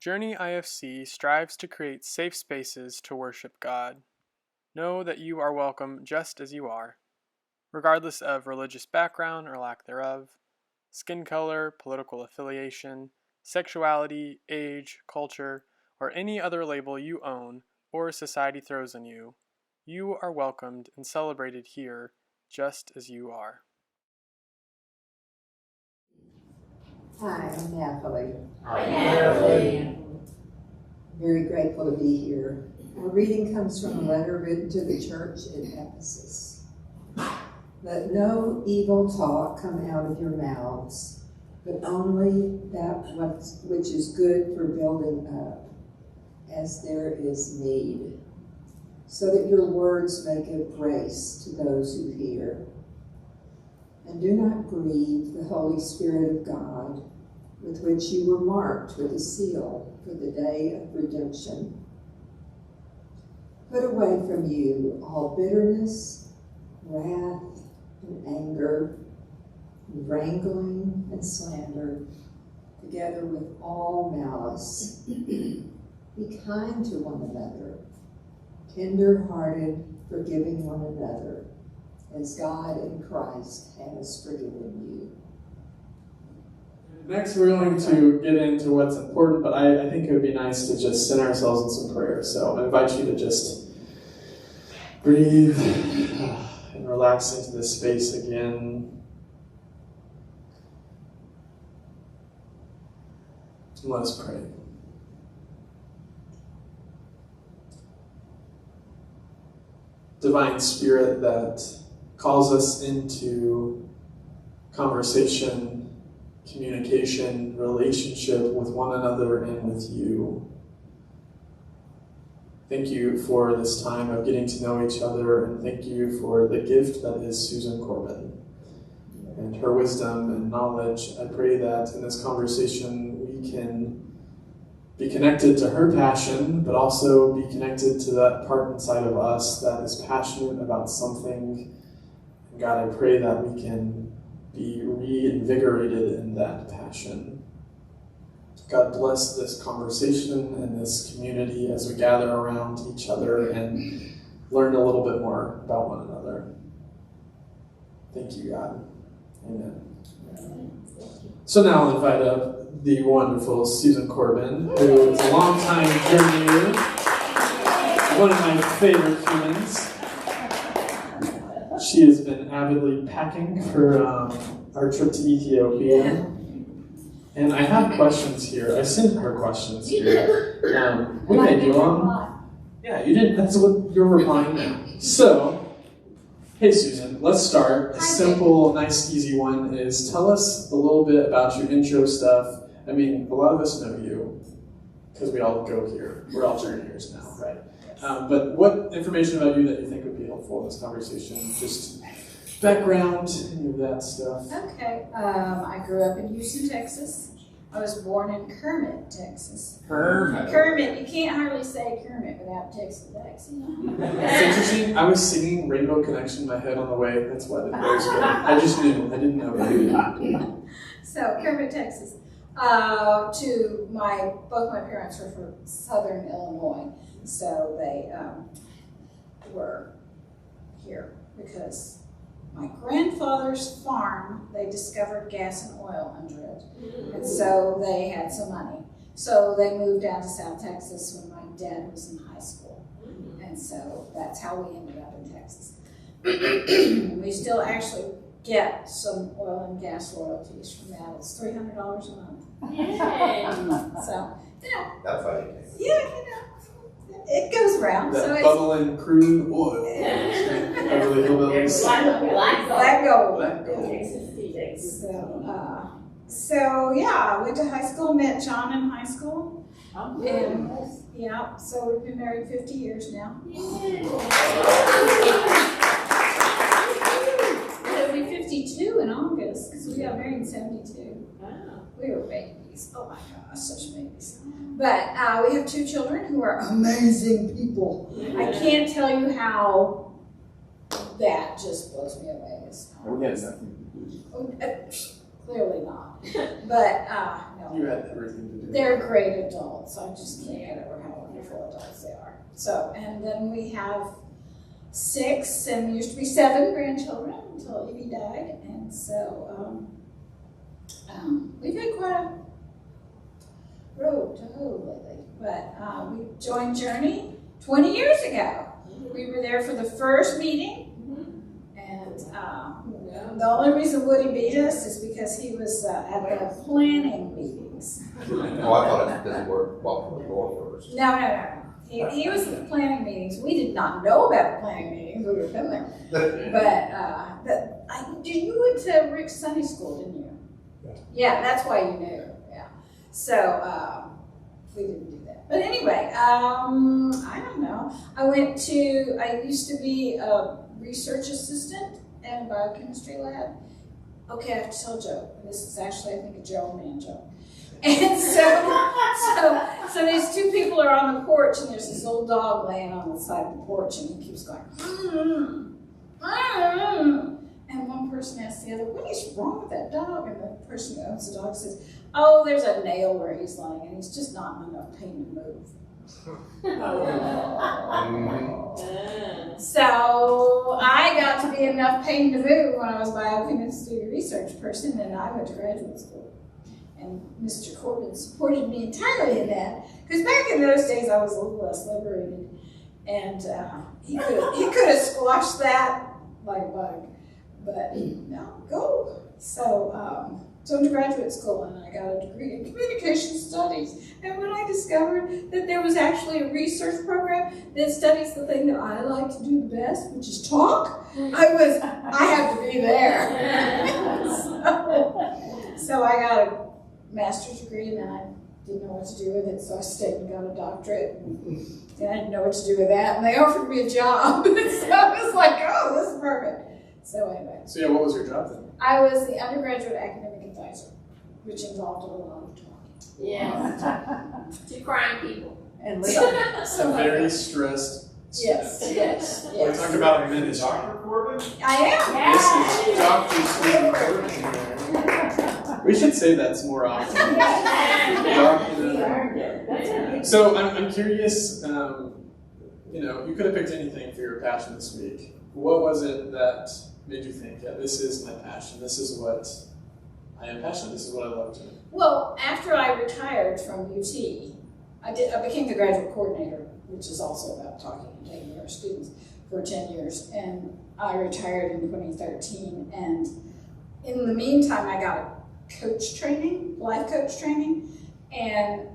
Journey IFC strives to create safe spaces to worship God. Know that you are welcome just as you are, regardless of religious background or lack thereof, skin color, political affiliation, sexuality, age, culture, or any other label you own or society throws on you. You are welcomed and celebrated here just as you are. Hi, I'm Natalie. Hi, Natalie. Very grateful to be here. Our reading comes from a letter written to the church in Ephesus. Let no evil talk come out of your mouths, but only that which is good for building up, as there is need, so that your words may give grace to those who hear. And do not grieve the Holy Spirit of God, with which you were marked with a seal for the day of redemption. Put away from you all bitterness, wrath, and anger, and wrangling and slander, together with all malice. Be kind to one another, tender-hearted, forgiving one another, as God in Christ has forgiven you. Next, we're going to get into what's important, but I think it would be nice to just center ourselves in some prayer. So I invite you to just breathe and relax into this space again. And let us pray. Divine Spirit that calls us into conversation, communication, relationship with one another and with you. Thank you for this time of getting to know each other, and thank you for the gift that is Susan Corbin and her wisdom and knowledge. I pray that in this conversation we can be connected to her passion, but also be connected to that part inside of us that is passionate about something. And God, I pray that we can be reinvigorated in that passion. God bless this conversation and this community as we gather around each other and learn a little bit more about one another. Thank you, God. Amen. So now I'll invite up the wonderful Susan Corbin, who is a longtime journeyer, one of my favorite humans. She has been avidly packing for our trip to Ethiopia. And I have questions here. I sent her questions here. We may do them. Yeah, you didn't. That's what you're replying now. So, hey Susan, let's start. A simple, nice, easy one is tell us a little bit about your intro stuff. I mean, a lot of us know you because we all go here. We're all journeyers now, right? But what information about you that you think would be helpful in this conversation? Just background, any of that stuff. Okay, I grew up in Houston, Texas. I was born in Kermit, Texas. Kermit, you can't hardly say Kermit without Texas accent. It's interesting. I was singing Rainbow Connection in my head on the way. That's why the voice was I just knew. I didn't know. So, Kermit, Texas. Both my parents were from Southern Illinois. So they were here because my grandfather's farm, they discovered gas and oil under it. And so they had some money. So they moved down to South Texas when my dad was in high school. And so that's how we ended up in Texas. We still actually get some oil and gas royalties from that. It's $300 a month. Yay. So, yeah. That's funny. Yeah, it goes around. That so bubbling crude oil. Beverly Hillbillies. Black gold. Black gold. So yeah, I went to high school, met John in high school. And yeah, so we've been married 50 years now. It'll be 52 in August because we got married in 72. Wow. We were babies. Oh my gosh, such babies. But we have 2 children who are amazing people. I can't tell you how that just blows me away. We had nothing to do. Clearly not. But no, You had everything to do. They're great adults. I just can't get over how wonderful adults they are. So, and then we have 6 and used to be 7 grandchildren until Evie died. And so we've had quite a road to hoe lately. But we joined Journey 20 years ago. We were there for the first meeting. And the only reason Woody beat us is because he was at the planning meetings. Oh, I thought it didn't work. Walk from the door first. No. He was at the planning meetings. We did not know about the planning meetings. We would have been there. But you went to Rick's Sunday School, didn't you? Yeah, that's why you knew. Yeah. So we didn't do that. But anyway, I don't know. I used to be a research assistant in a biochemistry lab. Okay, I have to tell a joke. And this is actually, I think, a Joe Man joke. And so these 2 people are on the porch, and there's this old dog laying on the side of the porch, and he keeps going, and one person asks the other, what is wrong with that dog? And the person who owns the dog says, oh, there's a nail where he's lying, and he's just not in enough pain to move. So I got to be enough pain to move when I was a biochemistry research person, and I went to graduate school. And Mr. Corbin supported me entirely in that, because back in those days I was a little less liberated, and he could have squashed that like a bug, but no, go. So I went to graduate school, and I got a degree in communication studies. And when I discovered that there was actually a research program that studies the thing that I like to do the best, which is talk, I have to be there. So I got a master's degree, and then I didn't know what to do with it, so I stayed and got a doctorate. And I didn't know what to do with that, and they offered me a job. So I was like, oh, this is perfect. So anyway. So yeah, what was your job then? I was the undergraduate academic advisor, which involved a lot of talking. Yes. To crying people. And So very stressed student. Yes. We're talking about a minute. Dr. Corbin? I am. This is Dr. Susan Corbin. We should say that's more often. So I'm curious, you could have picked anything for your passion this week. What was it that made you think, yeah, this is my passion, this is what I am passionate, this is what I love to do? Well, after I retired from UT, I became the graduate coordinator, which is also about talking and taking care of students, for 10 years. And I retired in 2013. And in the meantime, I got a coach training, life coach training, and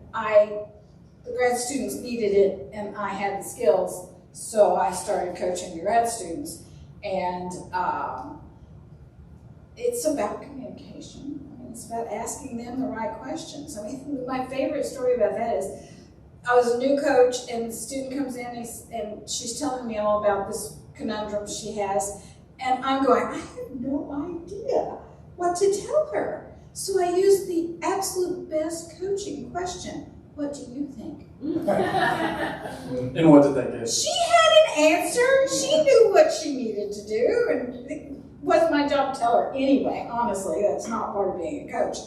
the grad students needed it, and I had the skills, so I started coaching the grad students. And it's about communication. I mean, it's about asking them the right questions. I mean, my favorite story about that is I was a new coach, and the student comes in and she's telling me all about this conundrum she has, and I'm going, I have no idea what to tell her. So I used the absolute best coaching question. What do you think? And what did that give? She had an answer. She knew what she needed to do, and it wasn't my job to tell her anyway. Honestly, that's not part of being a coach.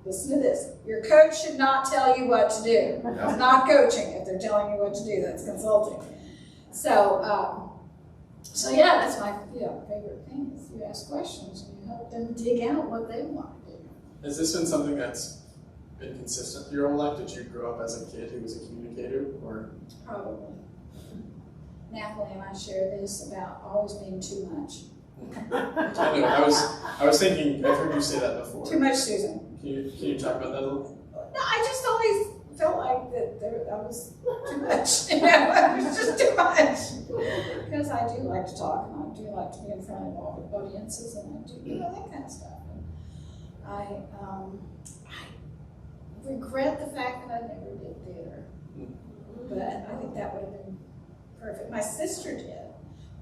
Listen to this. Your coach should not tell you what to do. It's not coaching if they're telling you what to do. That's consulting. So yeah, that's my favorite thing is you ask questions and you help them dig out what they want to do. Has this been something that's been consistent your whole life? Did you grow up as a kid who was a communicator, or? Probably. Natalie and I share this about always being too much. I know. I was thinking. I've heard you say that before. Too much, Susan. Can you talk about that a little? No, I just always felt like that I was too much. It was just too much. Because I do like to talk, and I do like to be in front of audiences, and I do that kind of stuff. And I regret the fact that I never did theater, but I think that would have been perfect. My sister did.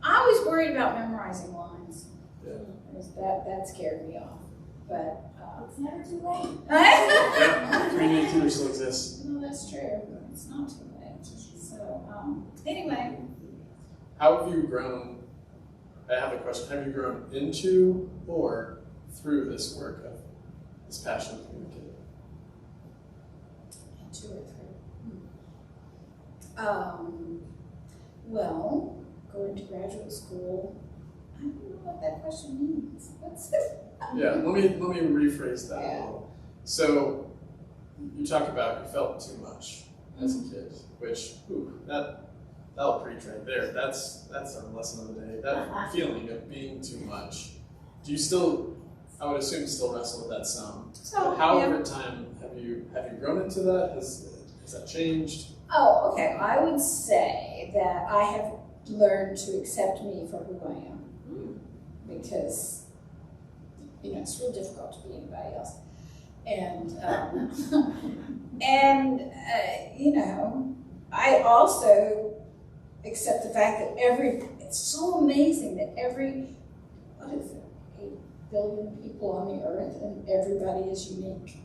I was worried about memorizing lines. Yeah. That scared me off. But It's never too late. Yeah, community theater still exists. No, that's true. It's not too late. So anyway. How have you grown? I have a question. Have you grown into or through this work of this passion of communicating? 2 or 3. Well, going to graduate school, I don't know what that question means. What's it? Yeah, let me rephrase that Yeah. a little. So you talk about you felt too much as a kid, which that'll preach right there. That's our lesson of the day. That feeling of being too much. Do you still? I would assume still wrestle with that some. So, But how yeah. over time have you grown into that? Has that changed? Oh, okay. I would say that I have learned to accept me for who I am. Because, it's real difficult to be anybody else. And, I also accept the fact that it's so amazing that what is it, 8 billion people on the earth, and everybody is unique.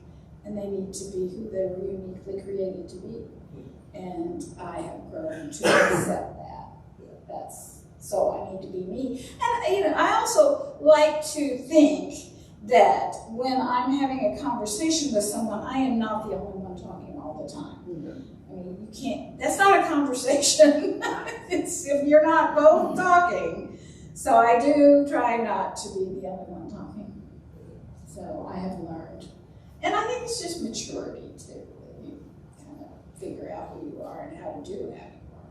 And they need to be who they were uniquely created to be. And I have grown to accept that. So I need to be me. And, I also like to think that when I'm having a conversation with someone, I am not the only one talking all the time. I mean, you can't, that's not a conversation. It's if you're not both talking. So I do try not to be the only one talking. So I have learned. And I think it's just maturity too. You kind of figure out who you are and how to do how you are.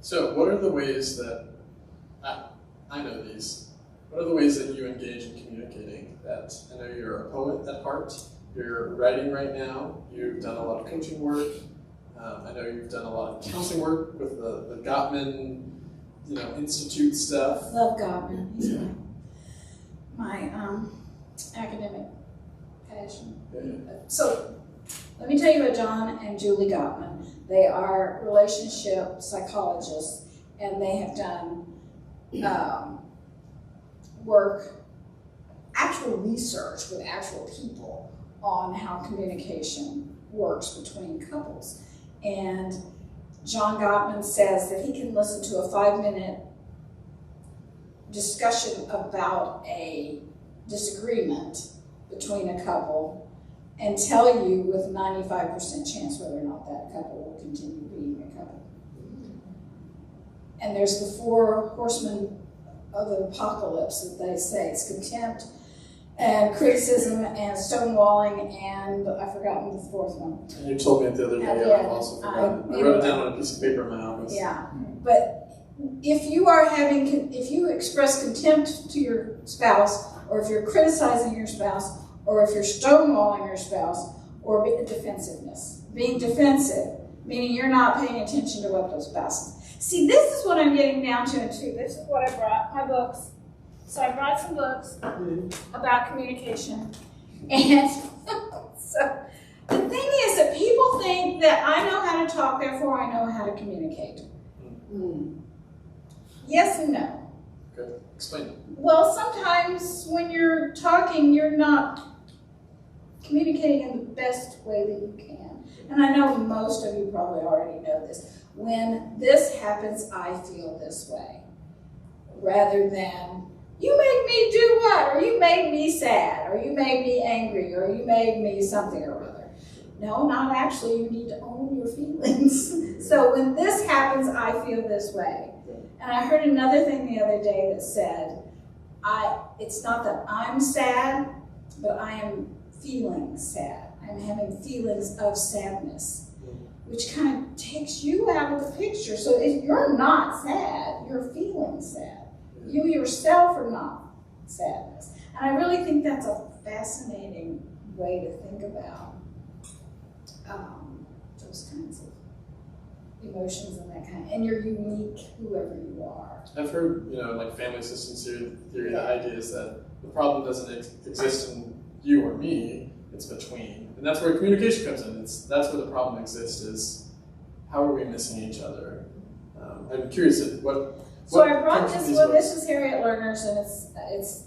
So what are the ways that, I know these, what are the ways that you engage in communicating that? I know you're a poet at heart, you're writing right now, you've done a lot of coaching work, I know you've done a lot of counseling work with the Gottman, Institute stuff. Love Gottman. He's my academic passion. Yeah. So let me tell you about John and Julie Gottman. They are relationship psychologists, and they have done actual research with actual people on how communication works between couples. And John Gottman says that he can listen to a 5-minute discussion about a disagreement between a couple and tell you with a 95% chance whether or not that couple will continue being a couple. And there's the 4 horsemen of the apocalypse that they say. It's contempt and criticism and stonewalling, and I've forgotten the 4th one. And you told me it the other day, I've also forgotten. I wrote it down on a piece of paper in my office. Yeah, but if you express contempt to your spouse, or if you're criticizing your spouse, or if you're stonewalling your spouse, or defensiveness. Being defensive, meaning you're not paying attention to what those spouses. See, this is what I'm getting down to, too. This is what I brought, my books. So I brought some books about communication. And so the thing is that people think that I know how to talk, therefore I know how to communicate. Yes and no. Okay, explain. Well, sometimes when you're talking, you're not communicating in the best way that you can. And I know most of you probably already know this. When this happens, I feel this way. Rather than, you made me do what? Or you made me sad? Or you made me angry? Or you made me something or other? No, not actually. You need to own your feelings. So when this happens, I feel this way. And I heard another thing the other day that said, it's not that I'm sad, but I am feeling sad. I'm having feelings of sadness, which kind of takes you out of the picture. So if you're not sad, you're feeling sad. You yourself are not sadness. And I really think that's a fascinating way to think about those kinds of emotions and that kind of, and you're unique whoever you are. I've heard, like family systems theory, the idea is that the problem doesn't exist in you or me, it's between. And that's where communication comes in. That's where the problem exists, is how are we missing each other? I'm curious what So I brought this one, this is Harriet Lerner's, and it's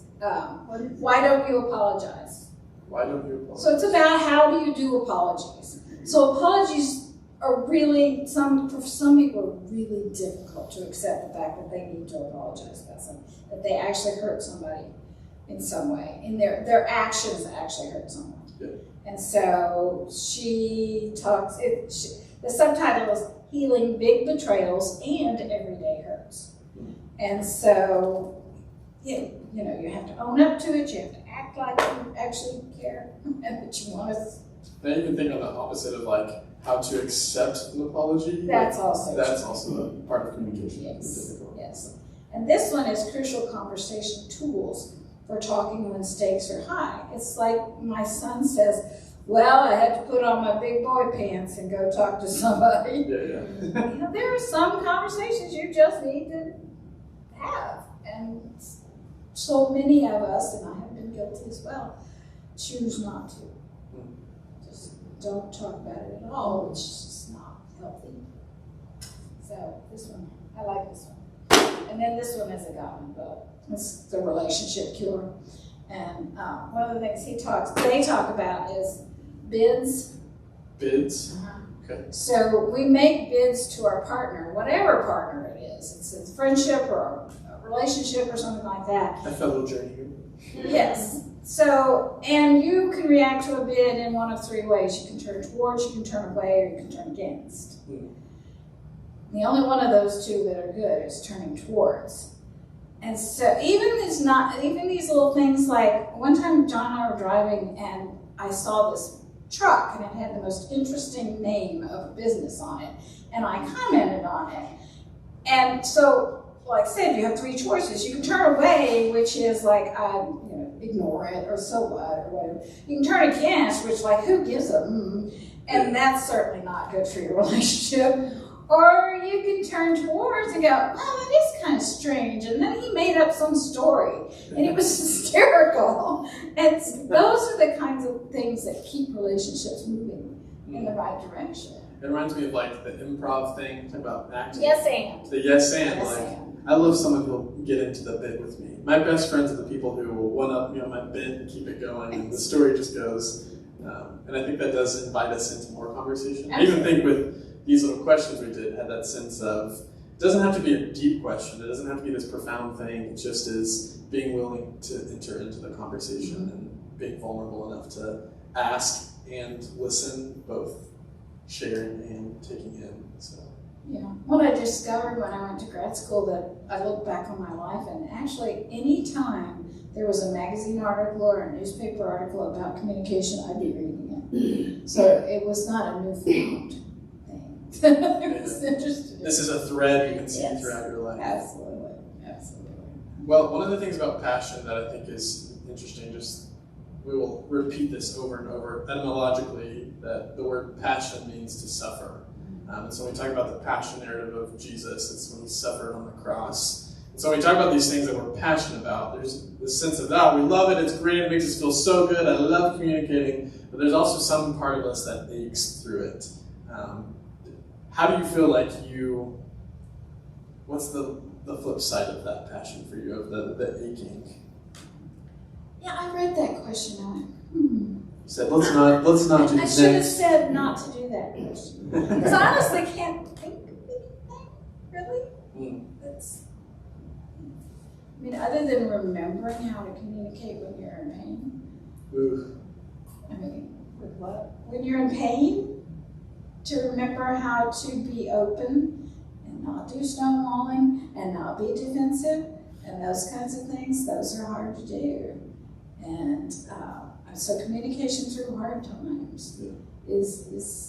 why don't you apologize? Why don't you apologize? So it's about how do you do apologies. So apologies are really, for some people are really difficult to accept the fact that they need to apologize about something, that they actually hurt somebody in some way, in their actions actually hurt someone. Yeah. And so she talks, the subtitle is Healing Big Betrayals and Everyday Hurts. And so, you know, you have to own up to it, you have to act like you actually care, and that you want to. I even think on the opposite of like how to accept an apology. That's also a part of communication. Yes, yes. And this one is crucial conversation tools for talking when stakes are high. It's like my son says, well, I had to put on my big boy pants and go talk to somebody. Yeah. You know, there are some conversations you just need to have. And so many of us, and I have been guilty as well, choose not to. Just don't talk about it at all, which is just not healthy. So this one, I like this one. And then this one is a Gottman book. It's the relationship cure. And one of the things they talk about is bids. Bids? Okay. So we make bids to our partner, whatever partner it is. It's a friendship or a relationship or something like that. I felt a little journey here. Yes. So, and you can react to a bid in one of three ways. You can turn towards, you can turn away, or you can turn against. The only one of those two that are good is turning towards. And so even these little things, like one time John and I were driving and I saw this truck and it had the most interesting name of a business on it, and I commented on it. And so, like I said, you have three choices. You can turn away, which is like, ignore it, or so what, or whatever. You can turn against, which like, who gives a and that's certainly not good for your relationship. Or you can turn towards and go, oh, that is kind of strange. And then he made up some story, and it was hysterical. And those are the kinds of things that keep relationships moving in the right direction. It reminds me of like the improv thing, talking about acting. Yes, and. The yes and. Yes, like, and. I love someone who'll get into the bit with me. My best friends are the people who will one-up me on my bit and keep it going, and the story just goes. And I think that does invite us into more conversation. I even think with these little questions we did had that sense of, it doesn't have to be a deep question, it doesn't have to be this profound thing, it just is being willing to enter into the conversation and being vulnerable enough to ask and listen, both sharing and taking in. So. Yeah, what I discovered when I went to grad school, that I look back on my life, and actually any time there was a magazine article or a newspaper article about communication, I'd be reading it. So it was not a newfound thing. It was interesting. This is a thread you can see Yes, throughout your life. Absolutely, absolutely. Well, one of the things about passion that I think is interesting, we will repeat this over and over etymologically, that the word passion means to suffer. And so when we talk about the passion narrative of Jesus, it's when he suffered on the cross. And so when we talk about these things that we're passionate about, there's this sense of, we love it, it's great, it makes us feel so good, I love communicating, but there's also some part of us that aches through it. How do you feel like what's the flip side of that passion for you, of the aching? Yeah, I read that question and I went, You said, let's not do I should have said not to do that question. Because I honestly can't think of anything, really. I mean, other than remembering how to communicate when you're in pain. Ooh. I mean, with what? When you're in pain, to remember how to be open and not do stonewalling and not be defensive and those kinds of things, those are hard to do. And so communication through hard times is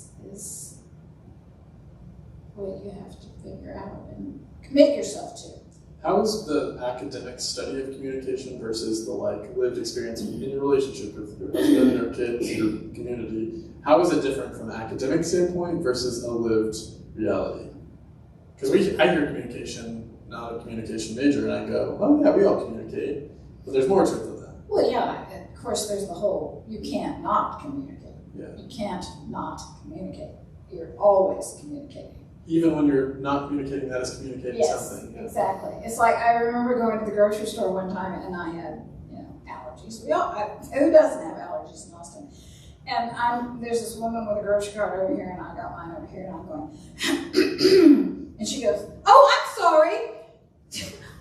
what you have to figure out and commit yourself to. How is the academic study of communication versus the lived experience in your relationship with your husband, your kids, your community? How is it different from an academic standpoint versus a lived reality? Because I hear communication, not a communication major, and I go, oh yeah, we all communicate, but there's more to it than that. Well, yeah, of course there's the whole, you can't not communicate. Yeah. You can't not communicate. You're always communicating. Even when you're not communicating, that is communicating something. Yes, exactly. It's like, I remember going to the grocery store one time and I had, allergies. Who doesn't have allergies in Austin? And there's this woman with a grocery cart over here and I got mine over here and I'm going, and she goes, oh, I'm sorry.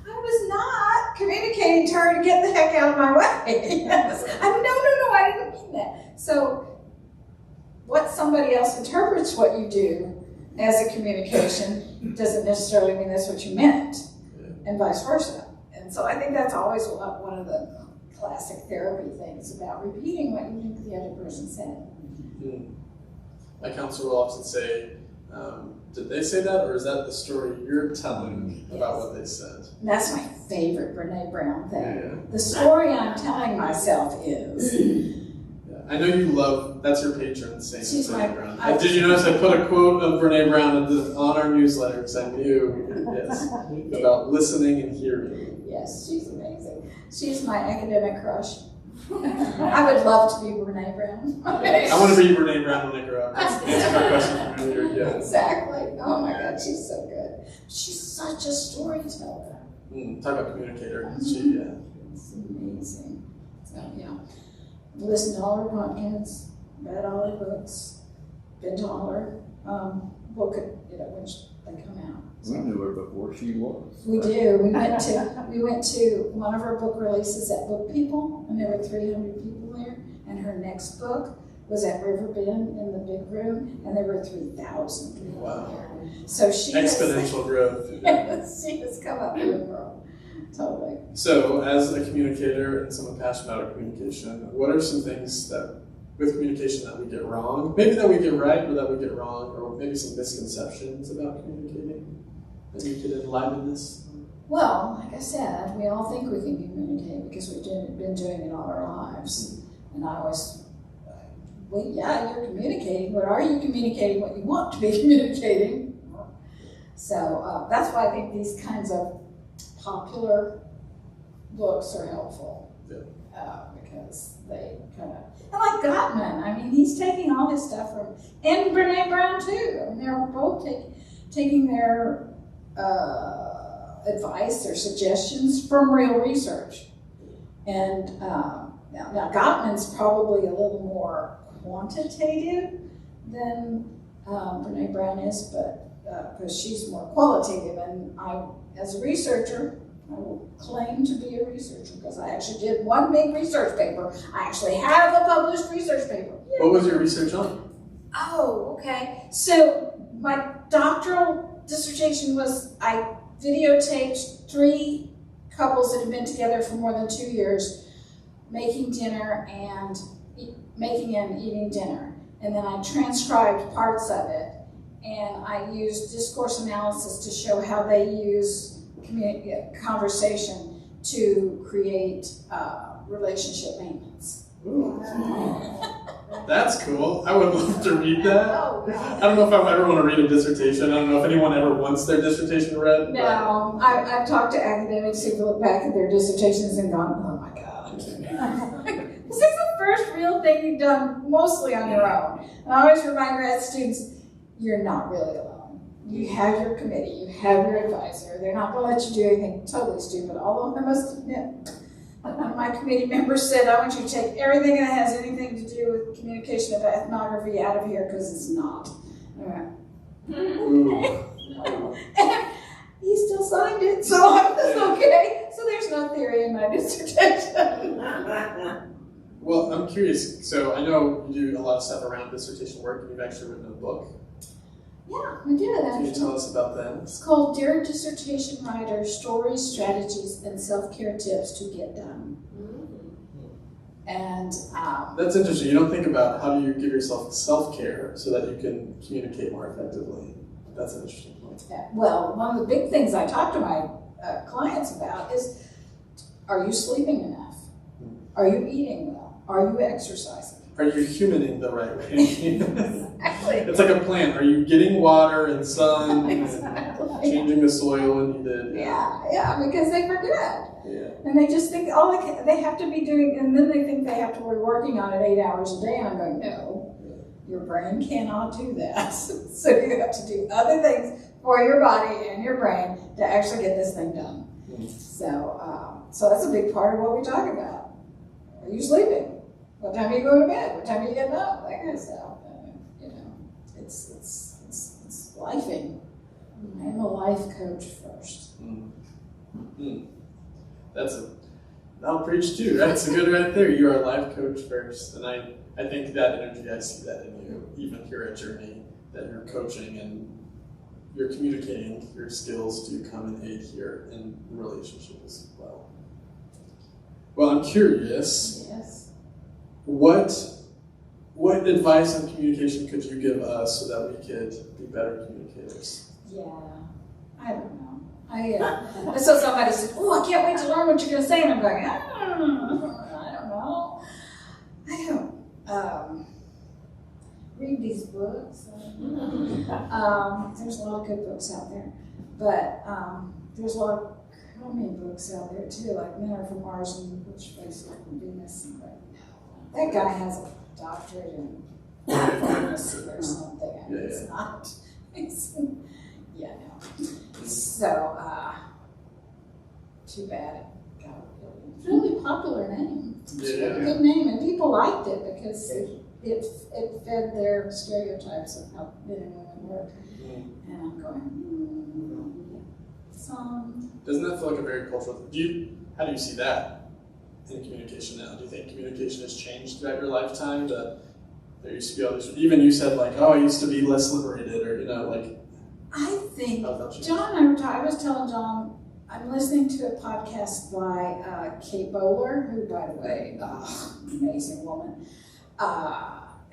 I was not communicating to her to get the heck out of my way. Yes. No, I didn't mean that. So what somebody else interprets what you do as a communication doesn't necessarily mean that's what you meant, and vice versa. And so I think that's always one of the classic therapy things about repeating what you think the other person said. My counselor will often say, did they say that, or is that the story you're telling about what they said? And that's my favorite Brené Brown thing. Yeah. The story I'm telling myself is. I know you love, that's your patron saint, She's Brené Brown. Did you notice I put a quote of Brené Brown on our newsletter because I knew, yes, about listening and hearing. Yes, she's amazing. She's my academic crush. I would love to be Brené Brown. I want to be Brené Brown when I grow up. That's my question from earlier. Yeah. Exactly. Oh my God, she's so good. She's such a storyteller. Talk about communicator. She, It's amazing. So yeah, listened to all her podcasts, read all her books, been to all her book, when they come out. We knew her before she was. We do. We went to one of her book releases at Book People, and there were 300 people there. And her next book was at Riverbend in the big room, and there were 3,000 people there. So she exponential growth. she has come up with the world. Totally. So, as a communicator and someone passionate about communication, what are some things that, with communication, that we get wrong? Maybe that we get right, or that we get wrong, or maybe some misconceptions about communicating that you could enliven this? Well, like I said, we all think we can communicate because we've been doing it all our lives. And I always, well, yeah, you're communicating, but are you communicating what you want to be communicating? So that's why I think these kinds of popular books are helpful. Because they kind of, and like Gottman, I mean, he's taking all his stuff from, and Brené Brown too. I mean, they're both taking their advice, their suggestions from real research. And now Gottman's probably a little more quantitative than Brené Brown is, but because she's more qualitative. And I, as a researcher, I will claim to be a researcher because I actually did one big research paper. I actually have a published research paper. What was your research on? Oh, okay. So my doctoral dissertation was, I videotaped 3 couples that had been together for more than 2 years, making dinner and making and eating dinner. And then I transcribed parts of it, and I used discourse analysis to show how they use conversation to create relationship maintenance. Ooh. That's cool. I would love to read that. Oh, I don't know if I ever want to read a dissertation. I don't know if anyone ever wants their dissertation read. No, I've talked to academics who look back at their dissertations and gone, oh my God. This is the first real thing you've done mostly on your own. And I always remind grad students, you're not really alone. You have your committee, you have your advisor. They're not going to let you do anything totally stupid, although I must admit, one of my committee members said, I want you to take everything that has anything to do with communication of ethnography out of here because it's not. And he still signed it, so I was okay. So there's no theory in my dissertation. Well, I'm curious. So I know you do a lot of stuff around dissertation work, and you've actually written a book. Yeah, we did Can actually. you tell us about that? It's called Dear Dissertation Writer, Stories, Strategies, and Self-Care Tips to Get Done. And That's interesting. You don't think about how do you give yourself self-care so that you can communicate more effectively. That's an interesting point. well, one of the big things I talk to my clients about is, are you sleeping enough? Are you eating well? Are you exercising? Are you humaning the right way? Exactly. It's like a plant. Are you getting water and sun Exactly. and changing the soil when needed? Yeah, because they forget. Yeah. And they just think they have to be doing, and then they think they have to be working on it 8 hours a day. And I'm going, no, your brain cannot do that. So you have to do other things for your body and your brain to actually get this thing done. So that's a big part of what we talk about. Are you sleeping? What time do you go to bed? What time are you getting up? That kind of stuff. It's lifing. I'm a life coach first. That's I'll preach too. That's good right there. You are a life coach first. And I think that energy, I see that in you, even here at Journey, that you're coaching and you're communicating your skills to come and aid here in relationships as well. Well, I'm curious, Yes. what advice on communication could you give us so that we could be better communicators? Yeah, I don't know. So somebody said, "Oh, I can't wait to learn what you're going to say," and I'm going, I don't know. I don't read these books. There's a lot of good books out there, but there's a lot of crummy books out there too, like Men Are from Mars and Which Place Are from Venus. That guy has a doctorate in pharmacy or something. I mean, it's not. Yeah, no. So, too bad. It's a really popular name. It's a really good name, and people liked it because it fed their stereotypes of how men and women work. And I'm going, Doesn't that feel like a very cultural thing? How do you see that in communication now? Do you think communication has changed throughout your lifetime? That there used to be all these, even you said like, oh, I used to be less liberated, or like. I think John and I were talking. I was telling John, I'm listening to a podcast by Kate Bowler, who, by the way, amazing woman.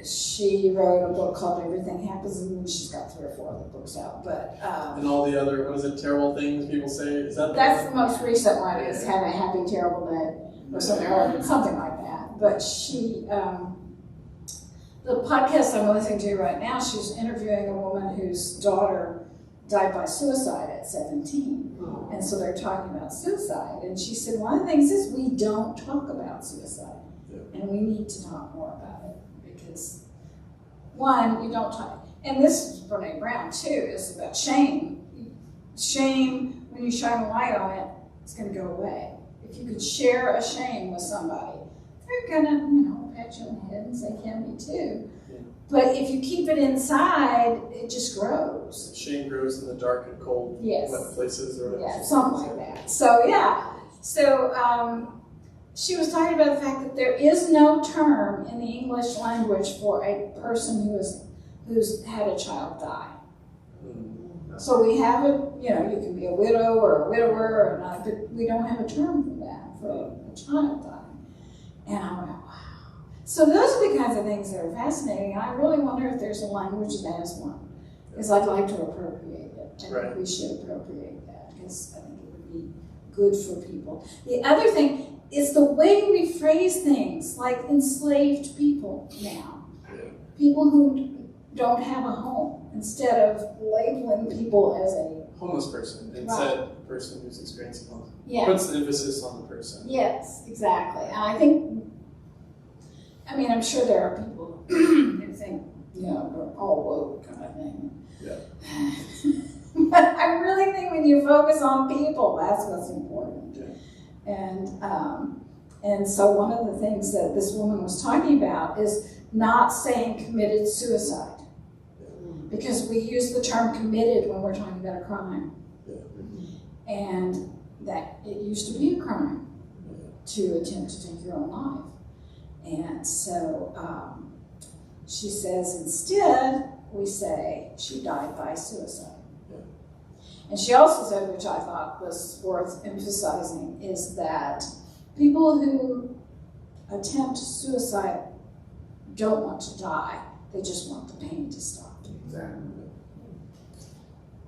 She wrote a book called Everything Happens, and she's got 3 or 4 other books out. But and all the other, what is it, terrible things people say? Is that that's the most recent one? Is Have a Happy Terrible Day or something like that. But she, the podcast I'm listening to right now, she's interviewing a woman whose daughter died by suicide at 17. And so they're talking about suicide. And she said, one of the things is we don't talk about suicide. And we need to talk more about it. Because, one, you don't talk. And this is Brené Brown, too, is about shame. Shame, when you shine a light on it, it's going to go away. If you could share a shame with somebody, they're going to, pat you on the head and say, yeah, me too. But if you keep it inside, it just grows. Shame grows in the dark and cold wet places or whatever. Yeah, something like that. So, yeah. So, she was talking about the fact that there is no term in the English language for a person who's had a child die. So we have you can be a widow or a widower or not, but we don't have a term for that, for a child dying. And I went, wow. So those are the kinds of things that are fascinating. I really wonder if there's a language that has one, because I'd like to appropriate it. I think we should appropriate that, because I think it would be good for people. The other thing is the way we phrase things, like enslaved people now. People who don't have a home, instead of labeling people as a homeless person, instead of a person who's experiencing homelessness. Yeah. Puts the emphasis on the person. Yes, exactly. And I think, I'm sure there are people who think, we're all woke kind of thing. Yeah. But I really think when you focus on people, that's what's important. Yeah. And so one of the things that this woman was talking about is not saying committed suicide. Because we use the term committed when we're talking about a crime. Yeah. And that it used to be a crime to attempt to take your own life. And so she says instead, we say she died by suicide. Yeah. And she also said, which I thought was worth emphasizing, is that people who attempt suicide don't want to die. They just want the pain to stop. Exactly.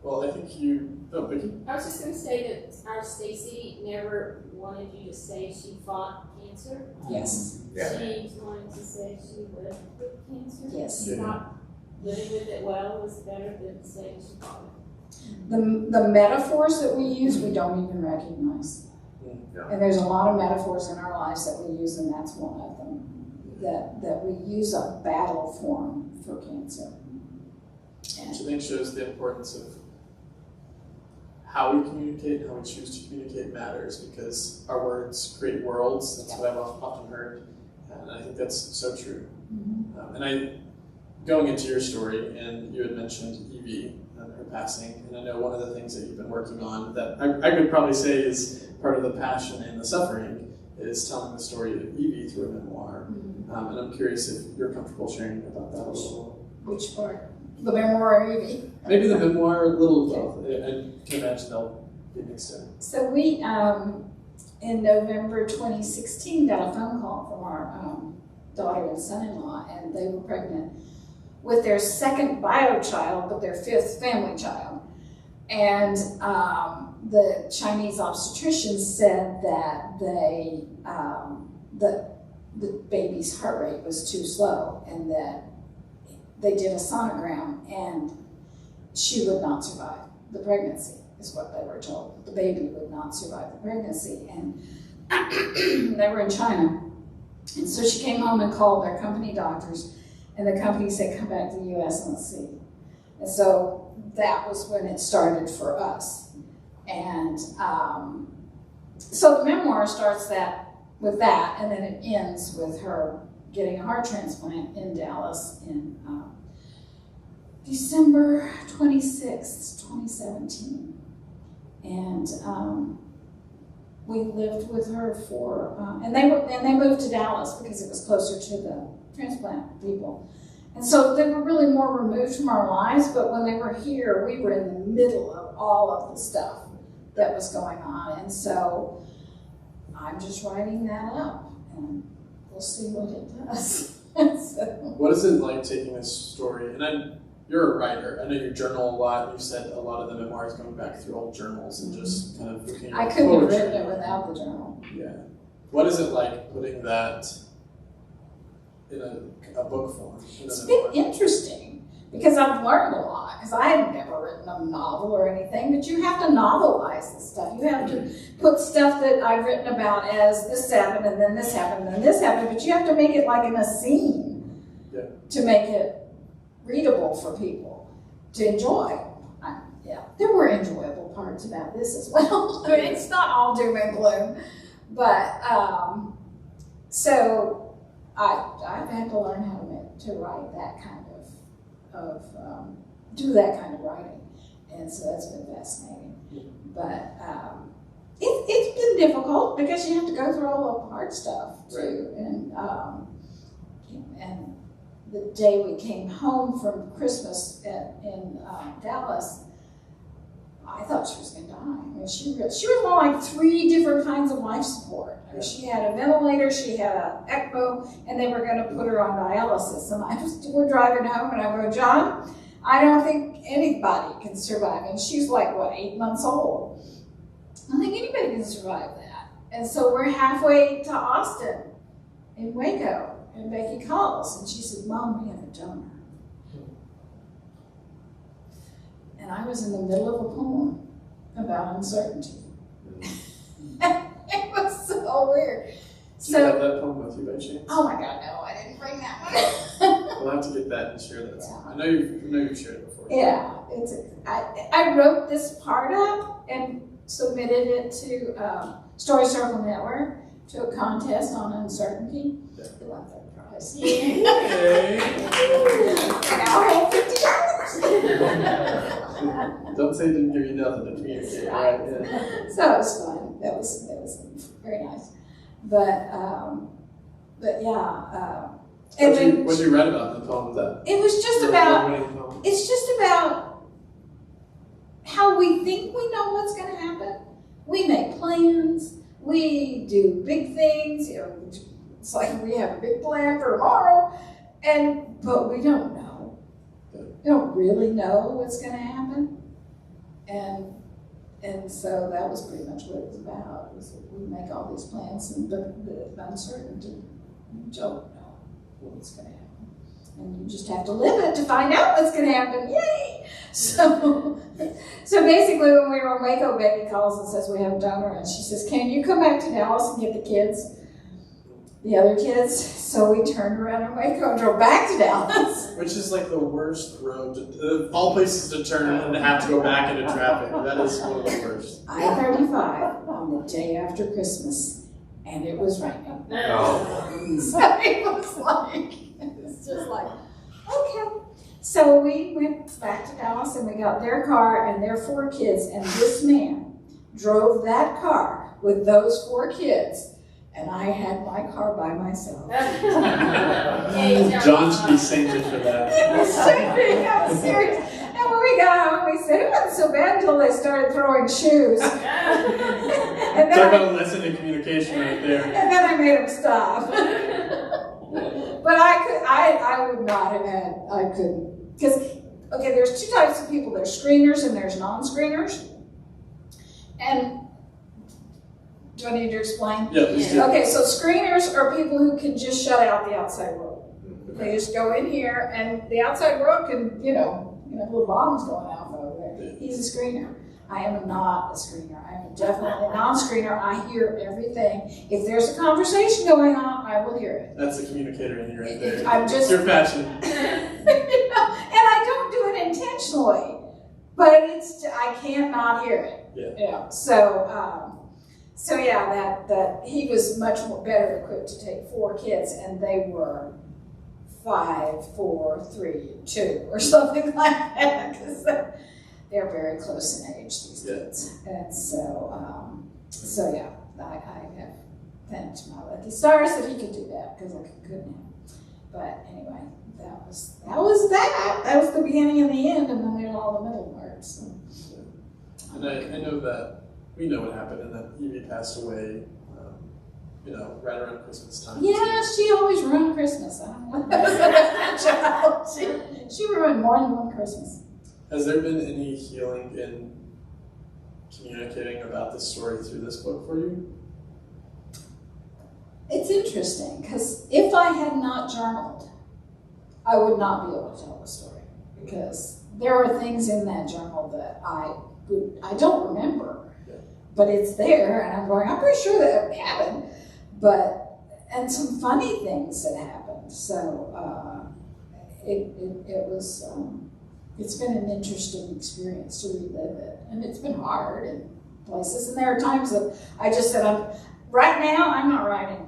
Well, I think Vicki? I was just going to say that our Stacy never wanted you to say she fought cancer. Yes. She wanted to say she lived with cancer. Yes. Not living with it well was better than saying she fought it. The metaphors that we use, we don't even recognize. Yeah. And there's a lot of metaphors in our lives that we use, and that's one of them. That we use a battle form for cancer. Which I think shows the importance of how we communicate and how we choose to communicate matters, because our words create worlds. That's what I've often heard, and I think that's so true. Mm-hmm. Going into your story, and you had mentioned Evie and her passing, and I know one of the things that you've been working on that I could probably say is part of the passion and the suffering is telling the story of Evie through a memoir. And I'm curious if you're comfortable sharing about that a little. Which part? The memoir of Evie? Maybe the memoir, a little of both. I can imagine they'll be mixed in. So we, in November 2016, got a phone call from our daughter and son-in-law, and they were pregnant with their second bio child, but their fifth family child. And the Chinese obstetrician said that the baby's heart rate was too slow, and that they did a sonogram, and she would not survive the pregnancy, is what they were told. The baby would not survive the pregnancy, and they were in China. And so she came home and called their company doctors, and the company said, come back to the U.S. and let's see. And so that was when it started for us. And so the memoir starts with that, and then it ends with her getting a heart transplant in Dallas in December 26th, 2017. And we lived with her and they moved to Dallas because it was closer to the transplant people. And so they were really more removed from our lives, but when they were here, we were in the middle of all of the stuff that was going on. And so I'm just writing that up, and we'll see what it does. So. What is it like taking this story? And you're a writer. I know you journal a lot. You said a lot of the memoirs going back through old journals and just kind of looking at I couldn't have poetry. written it without the journal. Yeah. What is it like putting that in a book form? It's been interesting because I've learned a lot, because I had never written a novel or anything, but you have to novelize this stuff. You have to put stuff that I've written about as this happened, and then this happened, and then this happened, but you have to make it like in a scene to make it readable for people to enjoy. There were enjoyable parts about this as well. I mean, it's not all doom and gloom, but so I've had to learn how to write that kind of do that kind of writing, and so that's been fascinating. But it's been difficult because you have to go through all the hard stuff too, and the day we came home from Christmas in Dallas, I thought she was going to die. I mean, she was on like 3 different kinds of life support. I mean, she had a ventilator, she had an ECMO, and they were going to put her on dialysis. And we're driving home, and I go, John, I don't think anybody can survive. And she's like, 8 months old. I don't think anybody can survive that. And so we're halfway to Austin in Waco. And Becky calls, and she said, Mom, we have a donor. And I was in the middle of a poem about uncertainty. It was so weird. Do you have that poem with you by chance? Oh my God, no, I didn't bring that one. We'll have to get that and share that. Yeah. I know you've shared it before. Yeah, I wrote this part up and submitted it to Story Circle Network to a contest on uncertainty. Yeah. They want that prize. Yay. And I had $50. Don't say it didn't give you nothing to communicate, right? Yeah. So it was fun. That was very nice. But yeah. And then What did you write about in the poem? That it was just about. It's just about how we think we know what's going to happen. We make plans. We do big things. You know, it's like we have a big plan for tomorrow, but we don't know. We don't really know what's going to happen, and so that was pretty much what it was about. Was that we make all these plans, and the uncertainty. You don't know what's going to happen, and you just have to live it to find out what's going to happen. Yay! So basically, when we were in Waco, Becky calls and says we have a donor, and she says, "Can you come back to Dallas and get the other kids?" So we turned around in Waco and drove back to Dallas. Which is like the worst road, of all places to turn and have to go back into traffic. That is one of the worst. I-35 on the day after Christmas, and it was raining. Oh. So it was like, it's just like, okay. So we went back to Dallas and we got their car and their 4 kids, and this man drove that car with those 4 kids and I had my car by myself. John should be sainted for that. I'm serious. And when we got home, we said, it wasn't so bad until they started throwing shoes. And Talk then about a lesson in communication right there. and then I made them stop. But I would not have had, I couldn't. Because, okay, there's two types of people. There's screeners and there's non-screeners. And, do I need to explain? Yeah, please do. Okay, so screeners are people who can just shut out the outside world. They just go in here and the outside world can, little bombs going off over there. He's a screener. I am not a screener. I am definitely a non-screener. I hear everything. If there's a conversation going on, I will hear it. That's the communicator in you right there. I'm just, It's your passion. and I don't do it intentionally, but I can't not hear it. Yeah. So yeah, that he was much more better equipped to take 4 kids, and they were 5, 4, 3, 2, or something like that, because they're very close in age, these kids. And so yeah, I have thanked my lucky stars that he could do that, because I couldn't have. But anyway, that was that. That was the beginning and the end, and then there's all the middle parts. So. And I know that we know what happened, and that Evie passed away, right around Christmas time. Yeah, she always ruined Christmas. I don't know what that was child. She ruined more than one Christmas. Has there been any healing in communicating about this story through this book for you? It's interesting, because if I had not journaled, I would not be able to tell the story, because there are things in that journal that I don't remember, but it's there, and I'm going, I'm pretty sure that happened, and some funny things that happened. So it's been an interesting experience to relive it, and it's been hard in places, and there are times that I just said, right now I'm not writing.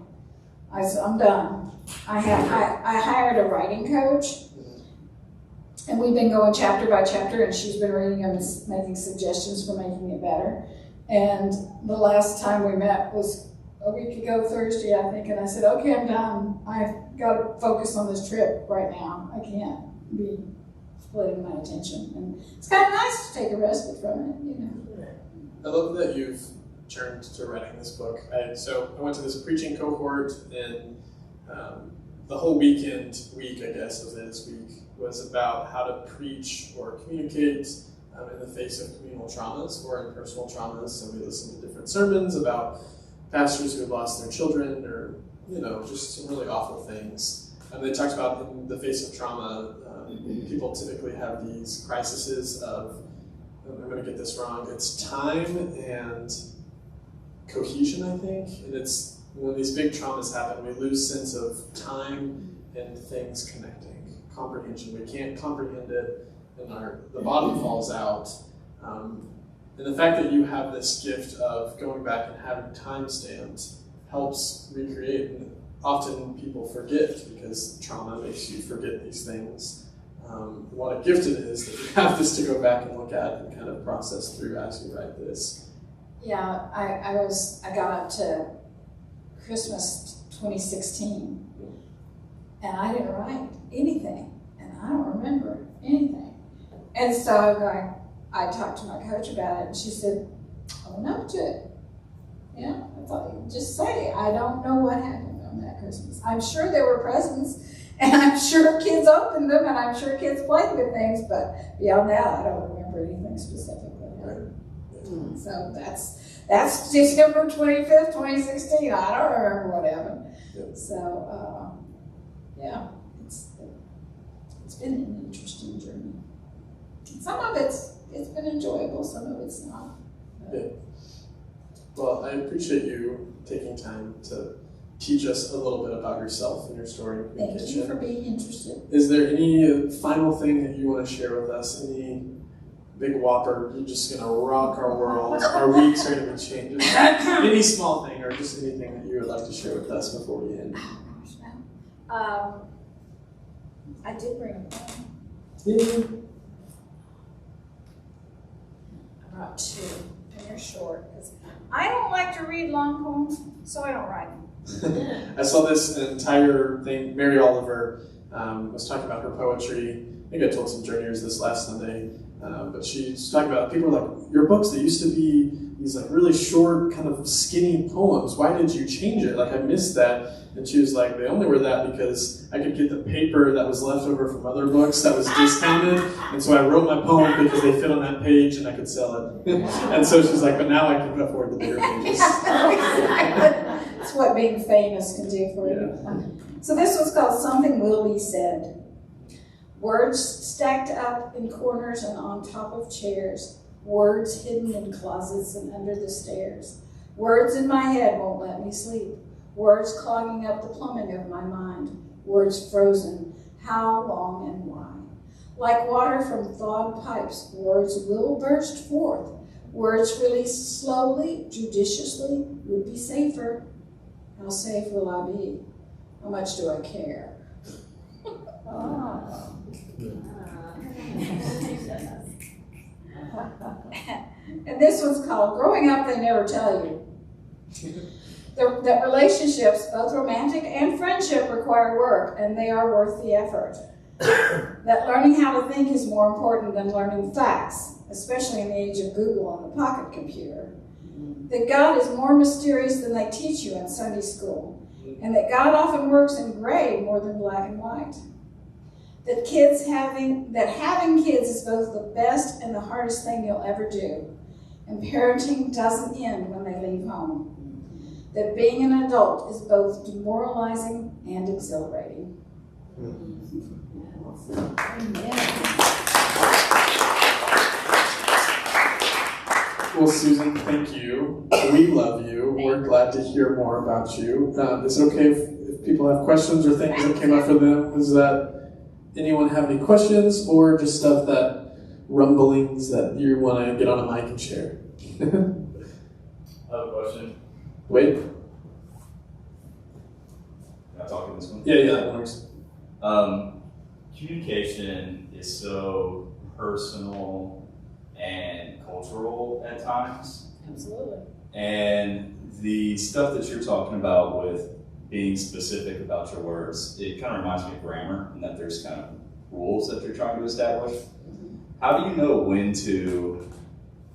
I said, I'm done. I hired a writing coach, and we've been going chapter by chapter, and she's been reading them and making suggestions for making it better. And the last time we met was a week ago Thursday, I think, and I said, okay, I'm done. I've got to focus on this trip right now. I can't be splitting my attention. And it's kind of nice to take a respite from it, I love that you've turned to writing this book. I went to this preaching cohort, and the whole week, I guess, of this week was about how to preach or communicate in the face of communal traumas or in personal traumas. So we listened to different sermons about pastors who had lost their children, or just some really awful things. And they talked about in the face of trauma, people typically have these crises of, I'm going to get this wrong, it's time and cohesion, I think. And it's when these big traumas happen, we lose sense of time and things connecting, comprehension. We can't comprehend it, and the bottom falls out. And the fact that you have this gift of going back and having timestamps helps recreate. And often people forget, because trauma makes you forget these things. What a gift it is that you have this to go back and look at and kind of process through as you write this. Yeah, I got up to Christmas 2016, and I didn't write anything, and I don't remember anything. And so I talked to my coach about it, and she said, own up to it. Yeah, I thought, just say, I don't know what happened on that Christmas. I'm sure there were presents, and I'm sure kids opened them, and I'm sure kids played with things, but beyond that, I don't remember anything specifically. So that's December 25th, 2016. I don't remember what happened. Yep. So, yeah, it's been an interesting journey. Some of it's been enjoyable, some of it's not. Yeah. Well, I appreciate you taking time to teach us a little bit about yourself and your story and communication. Thank you for being interested. Is there any final thing that you want to share with us? Any big whopper, you're just going to rock our world, our weeks are going to be changed? Any small thing or just anything that you would like to share with us before we end? I did bring a phone. Yeah. I brought 2. they're short. 'Cause I don't like to read long poems, so I don't write them. I saw this entire thing. Mary Oliver was talking about her poetry. I think I told some journeyers this last Sunday, but she's talking about people were like, your books, they used to be these like really short, kind of skinny poems. Why did you change it? Like, I missed that. And she was like, they only were that because I could get the paper that was left over from other books that was discounted. And so I wrote my poem because they fit on that page and I could sell it. And so she's like, but now I can afford the bigger pages. It's what being famous can do for you. So this was called Something Will Be Said. Words stacked up in corners and on top of chairs. Words hidden in closets and under the stairs. Words in my head won't let me sleep. Words clogging up the plumbing of my mind. Words frozen. How long and why? Like water from thawed pipes, words will burst forth. Words released slowly, judiciously, would be safer. How safe will I be? How much do I care? And this one's called Growing Up They Never Tell You. That relationships, both romantic and friendship, require work, and they are worth the effort. That learning how to think is more important than learning facts, especially in the age of Google and the pocket computer. That God is more mysterious than they teach you in Sunday school, and that God often works in gray more than black and white. That having kids is both the best and the hardest thing you'll ever do, and parenting doesn't end when they leave home. That being an adult is both demoralizing and exhilarating. Well, Susan, thank you. We love you. We're glad to hear more about you. Is it okay if people have questions or things that came up for them? Is that anyone have any questions or just stuff that rumblings that you want to get on a mic and share? I have a question. Wait. Can I talk in this one? Yeah, that works. Communication is so personal and cultural at times. Absolutely. And the stuff that you're talking about with being specific about your words, it kind of reminds me of grammar, and that there's kind of rules that you're trying to establish. How do you know when to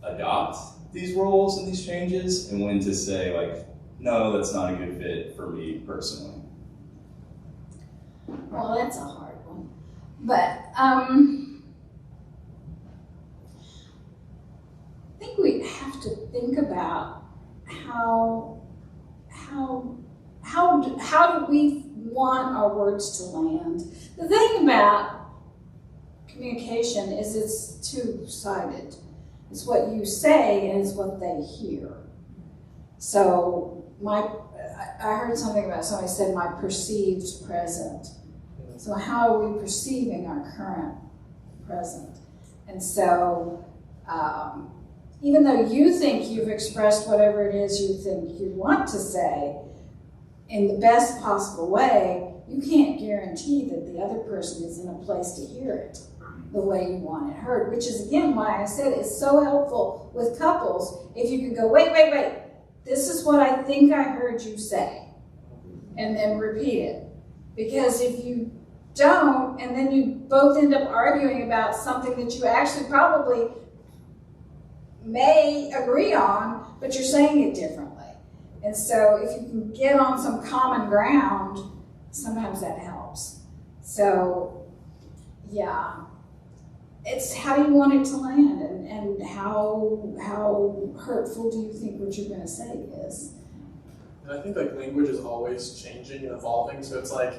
adopt these rules and these changes, and when to say, like, no, that's not a good fit for me personally? Well, that's a hard one. But I think we have to think about how do we want our words to land. The thing about communication is it's two-sided. It's what you say and it's what they hear. So I heard something about somebody said my perceived present. So how are we perceiving our current present? And so even though you think you've expressed whatever it is you think you want to say in the best possible way, you can't guarantee that the other person is in a place to hear it the way you want it heard, which is again why I said it's so helpful with couples if you can go, wait, this is what I think I heard you say, and then repeat it. Because if you don't, and then you both end up arguing about something that you actually probably may agree on, but you're saying it differently. And so if you can get on some common ground, sometimes that helps. So, yeah. It's how do you want it to land, and how hurtful do you think what you're going to say is? And I think like language is always changing and evolving, so it's like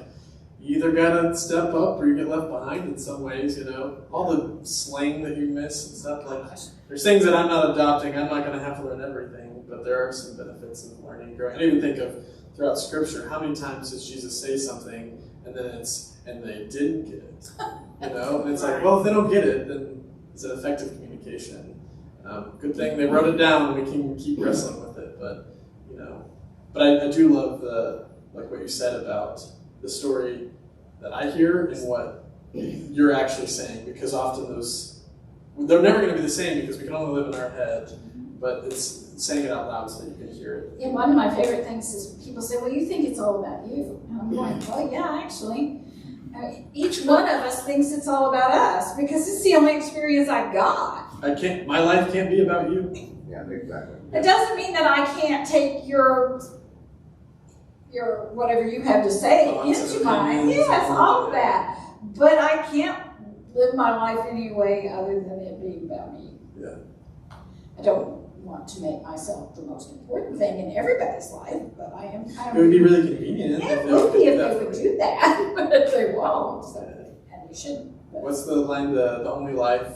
you either gotta step up or you get left behind in some ways, you know. All the slang that you miss and stuff, like there's things that I'm not adopting. I'm not gonna have to learn everything, but there are some benefits of learning and growing. I even think of throughout Scripture, how many times does Jesus say something and then and they didn't get it, you know? And it's like, well, if they don't get it, then it's an effective communication. Good thing they wrote it down and we can keep wrestling with it, but you know. But I do love what you said about the story that I hear and what you're actually saying, because often they're never going to be the same because we can only live in our head. but it's saying it out loud so that you can hear it. Yeah, one of my favorite things is people say, well, you think it's all about you. And I'm going, well, yeah, actually. I mean, each one of us thinks it's all about us because it's the only experience I got. My life can't be about you. Yeah, exactly. It doesn't mean that I can't take your whatever you have to say Thoughts into and mine. opinions Yes, and all of that. But I can't live my life any way other than it being about me. Yeah. I don't want to make myself the most important thing in everybody's life, but I am kind of. It would be really convenient. Yeah, it would be if they would for you. do that, but they won't, so, and they shouldn't. But What's the line? The only life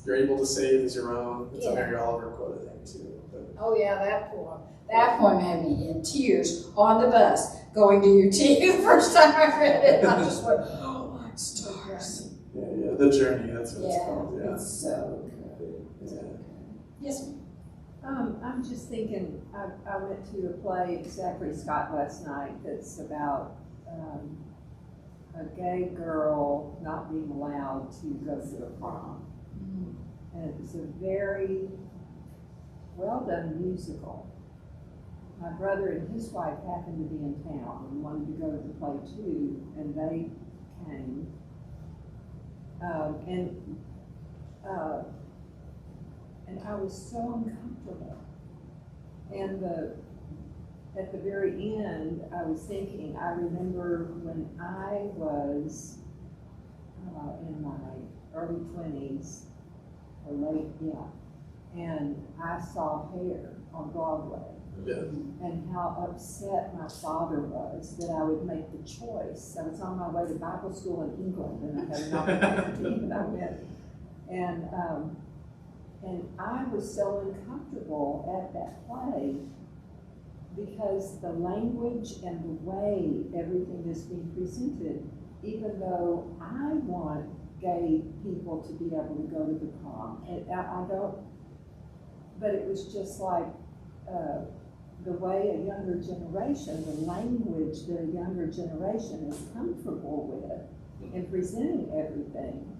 you're able to save is your own. It's a Mary Oliver quote, I think, too. But, oh yeah, that poem. That poem had me in tears on the bus going to UT the first time I read it. I just went, oh, like stars. yeah, the journey. That's what it's Yeah, called. Yeah. it's so good. Yeah. Yes, ma'am. I'm just thinking, I went to a play, Zachary Scott, last night that's about a gay girl not being allowed to go to the prom. And it was a very well done musical. My brother and his wife happened to be in town and wanted to go to the play too, and they came. And I was so uncomfortable. And at the very end, I was thinking, I remember when I was in my early 20s, or late, and I saw Hair on Broadway. Yeah. And how upset my father was that I would make the choice. I was on my way to Bible school in England, and I had an opportunity, and I went. And I was so uncomfortable at that play because the language and the way everything is being presented, even though I want gay people to be able to go to the prom, I don't, but it was just like the way a younger generation, the language that a younger generation is comfortable with in presenting everything,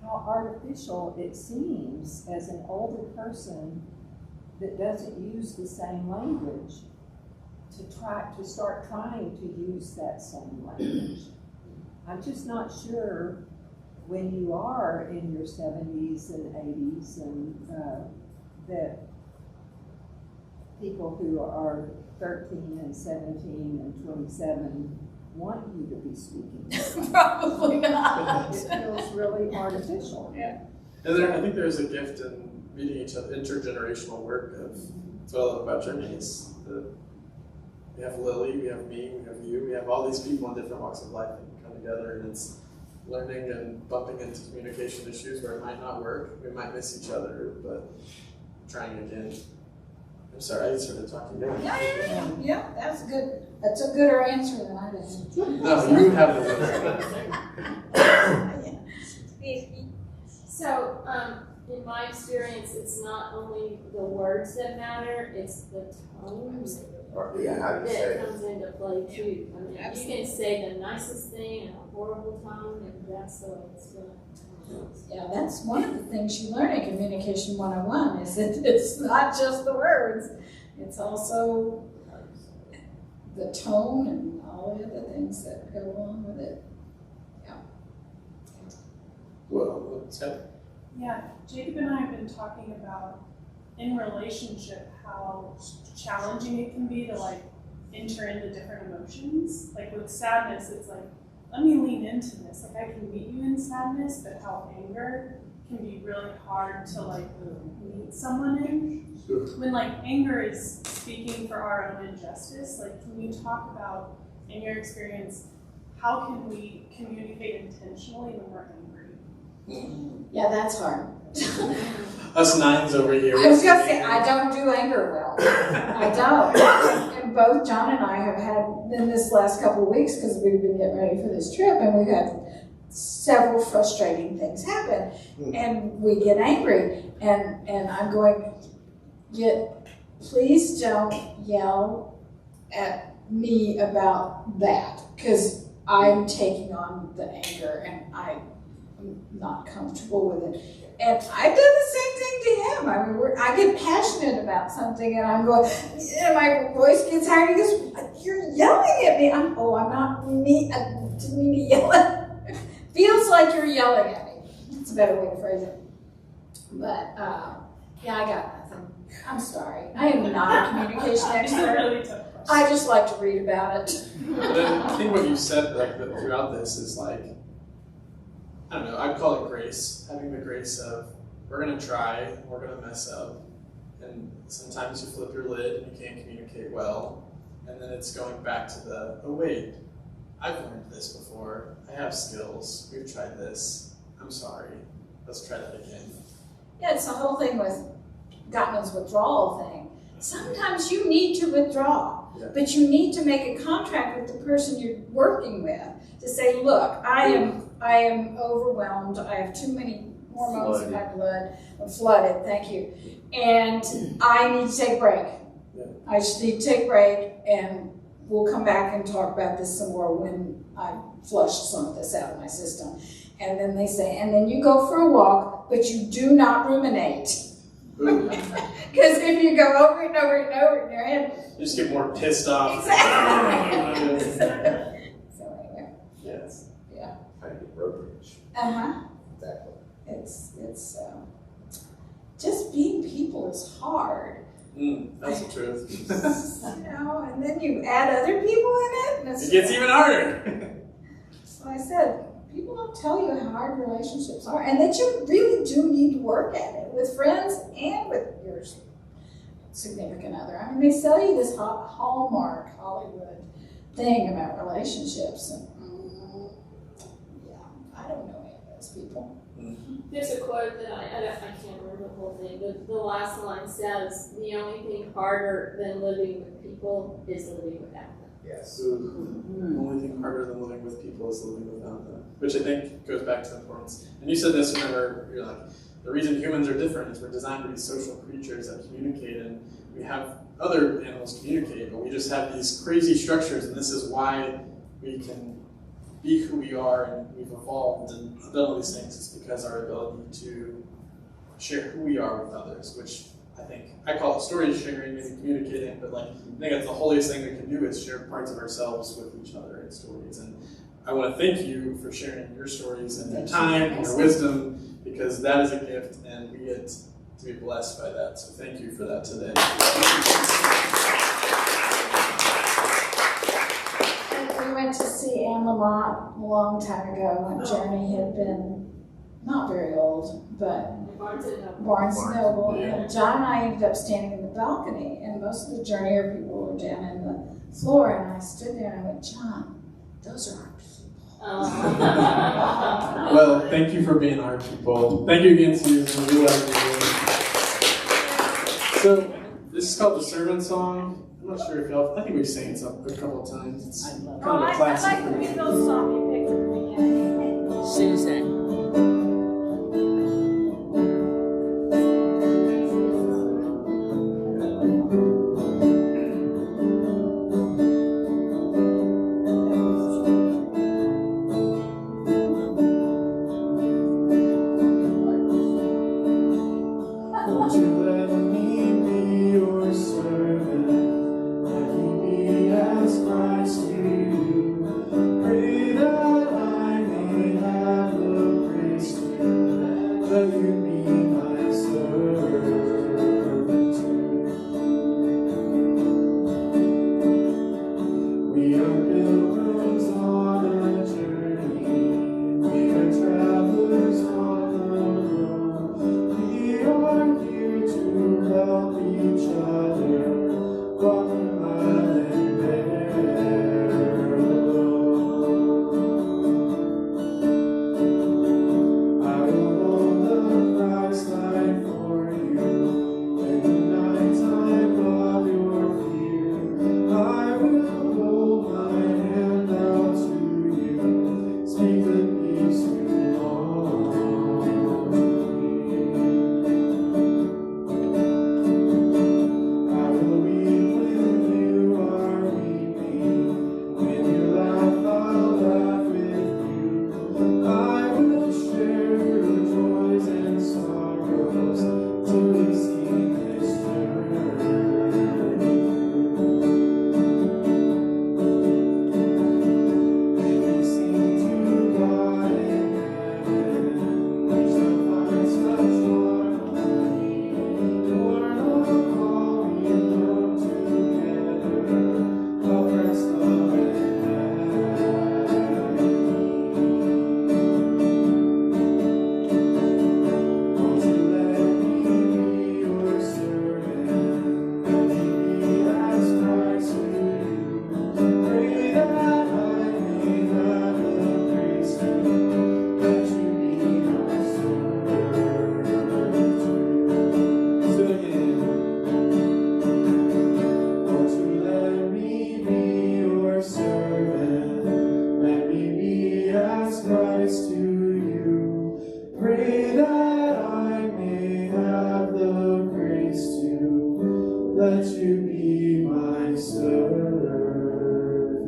how artificial it seems as an older person that doesn't use the same language to start trying to use that same language. I'm just not sure when you are in your 70s and 80s and that people who are 13 and 17 and 27 want you to be speaking. Probably not. It feels really artificial. Yeah. And I think there's a gift in reading each other, intergenerational work of, that's what I love about Journey is we have Lily, we have me, we have you, we have all these people in different walks of life that come together, and it's learning and bumping into communication issues where it might not work, we might miss each other, but trying again. I'm sorry, I started talking now. Yeah, that's good. That's a gooder answer than I did. No, you have the So, in my experience, it's not only the words that matter, it's the tones Or, yeah, how do you say that it? comes into play too. I mean, you Absolutely. can say the nicest thing in a horrible tone, and that's the way it's going. Yeah, that's one of the things you learn in Communication 101 is that it's not just the words, it's also the tone and all the other things that go along with it. Well, Ted? Yeah, Jacob and I have been talking about in relationship how challenging it can be to like enter into different emotions. Like with sadness, it's like, let me lean into this. Like I can meet you in sadness, but how anger can be really hard to like meet someone in. When like anger is speaking for our own injustice, like can you talk about, in your experience, how can we communicate intentionally when we're angry? Yeah, that's hard. Us nines over here. I was gonna say, I don't do anger well. I don't. And both John and I have had, in this last couple of weeks, because we've been getting ready for this trip, and we've had several frustrating things happen, and we get angry, and I'm going, please don't yell at me about that, because I'm taking on the anger, and I'm not comfortable with it. And I've done the same thing to him. I mean, I get passionate about something, and I'm going, and my voice gets higher. He goes, "You're yelling at me." I'm not me. I didn't mean to yell at. Feels like you're yelling at me. That's a better way to phrase it. But yeah, I got nothing. I'm sorry. I am not a communication It's a expert. really tough question. I just like to read about it. But I think what you said throughout this is like, I don't know, I'd call it grace. Having the grace of, we're going to try, we're going to mess up. And sometimes you flip your lid and you can't communicate well. And then it's going back to oh wait, I've learned this before. I have skills. We've tried this. I'm sorry. Let's try that again. Yeah, it's the whole thing with Gottman's withdrawal thing. Sometimes you need to withdraw, but you need to make a contract with the person you're working with to say, look, I am overwhelmed. I have too many hormones in my blood. I'm flooded, thank you. And I need to take a break. Yeah. I just need to take a break, and we'll come back and talk about this some more when I flush some of this out of my system. And then they say, and then you go for a walk, but you do not ruminate. Because if you go over it and over it and over it in your head, You just get more pissed off. exactly. So anyway, Yes. yeah. Kind of brokerage. Uh-huh. Exactly. It's just being people is hard. That's the truth. You know, and then you add other people in it, and It gets even harder. So I said, people don't tell you how hard relationships are, and that you really do need to work at it with friends and with your significant other. I mean, they sell you this Hallmark Hollywood thing about relationships, and yeah, I don't know any of those people. There's a quote that I can't remember the whole thing, but the last line says, the only thing harder than living with people is living without them. Yes. The only thing harder than living with people is living without them, which I think goes back to the importance. And you said this, remember, you're like, the reason humans are different is we're designed to be social creatures that communicate, and we have other animals communicate, but we just have these crazy structures, and this is why we can be who we are, and we've evolved and done all these things. It's because our ability to share who we are with others, which I call it story sharing, maybe communicating, but I think that's the holiest thing we can do is share parts of ourselves with each other in stories. And I want to thank you for sharing your stories and your time and your wisdom, because that is a gift, and we get to be blessed by that. So thank you for that today. We went to see Anne Lamott a long time ago when Journey had been not very old, but Barnes and Noble. Yeah. And John and I ended up standing in the balcony, and most of the Journeyer people were down in the floor, and I stood there and I went, John, those are our people. Well, thank you for being our people. Thank you again, Susan. We love you. So, this is called the Servant Song. I'm not sure if y'all, I think we've sang it a couple of times. It's kind of a classic. I like the Beatles song you picked at the beginning. Susan. Won't you let me be your servant? Let me be as Christ to you. Pray that I may have the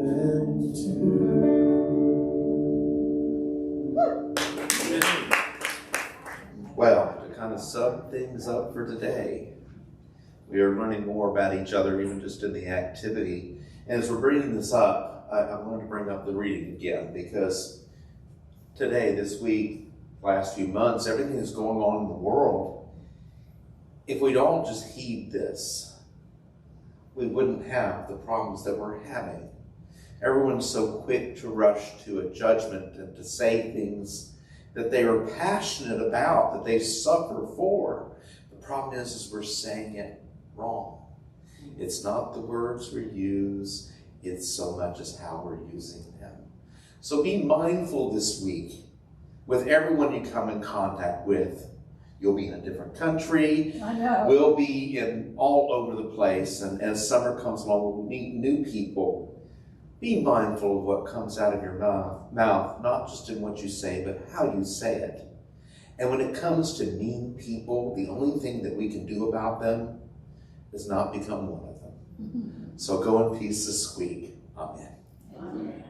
and two. Well, to kind of sum things up for today, we are learning more about each other, even just in the activity. And as we're bringing this up, I wanted to bring up the reading again, because today, this week, last few months, everything that's going on in the world, if we'd all just heed this, we wouldn't have the problems that we're having. Everyone's so quick to rush to a judgment and to say things that they are passionate about, that they suffer for. The problem is we're saying it wrong. It's not the words we use, it's so much as how we're using them. So be mindful this week with everyone you come in contact with. You'll be in a different country. I know. We'll be in all over the place, and as summer comes along, we'll meet new people. Be mindful of what comes out of your mouth, not just in what you say, but how you say it. And when it comes to mean people, the only thing that we can do about them is not become one of them. So go in peace this week. Amen. Amen.